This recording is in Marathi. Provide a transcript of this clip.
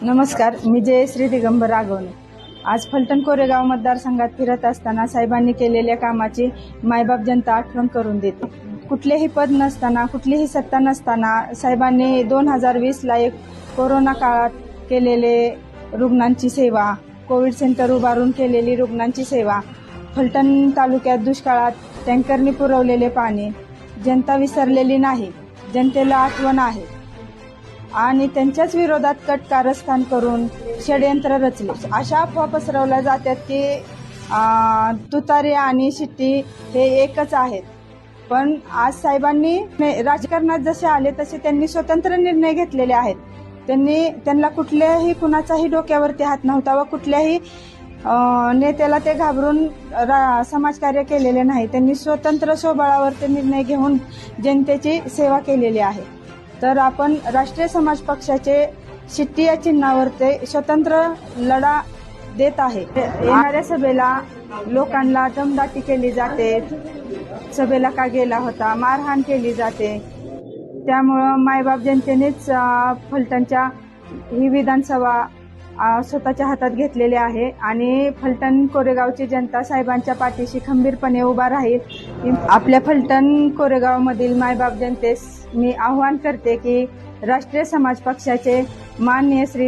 नमस्कार, मी जयश्री दिगंबर राघवने. आज फलटण कोरेगाव मतदारसंघात फिरत असताना साहेबांनी केलेल्या कामाची मायबाप जनता आठवण करून देते. कुठलेही पद नसताना, कुठलीही सत्ता नसताना साहेबांनी 2020ला एक कोरोना काळात केलेले रुग्णांची सेवा, कोविड सेंटर उभारून केलेली रुग्णांची सेवा, फलटण तालुक्यात दुष्काळात टँकरनी पुरवलेले पाणी, जनता विसरलेली नाही, जनतेला आठवण आहे. आणि त्यांच्याच विरोधात कट कारस्थान करून षडयंत्र रचले. अशा अफवा पसरवल्या जातात की तुतारी आणि शिट्टी हे एकच आहेत. पण आज साहेबांनी राजकारणात जसे आले तसे त्यांनी स्वतंत्र निर्णय घेतलेले आहेत. त्यांना कुठल्याही कुणाचाही डोक्यावरती हात नव्हता व कुठल्याही नेत्याला ते घाबरून समाजकार्य केलेले नाही. त्यांनी स्वतंत्र स्वबळावर ते निर्णय घेऊन जनतेची सेवा केलेली आहे. तर आपण राष्ट्रीय समाज पक्षाचे शिट्टी या चिन्हावर ते स्वतंत्र लढा देत आहे. येणाऱ्या सभेला लोकांना दमदाटी केली जाते, सभेला का गेला होता, मारहाण केली जाते. त्यामुळं मायबाप जनतेनेच फलटणच्या ही विधानसभा स्वतःच्या हातात घेतलेली आहे आणि फलटण कोरेगावची जनता साहेबांच्या पाठीशी खंबीरपणे उभा राहील. आपल्या फलटण कोरेगावमधील मायबाप जनतेस मी आवाहन करते की राष्ट्रीय समाज पक्षाचे माननीय श्री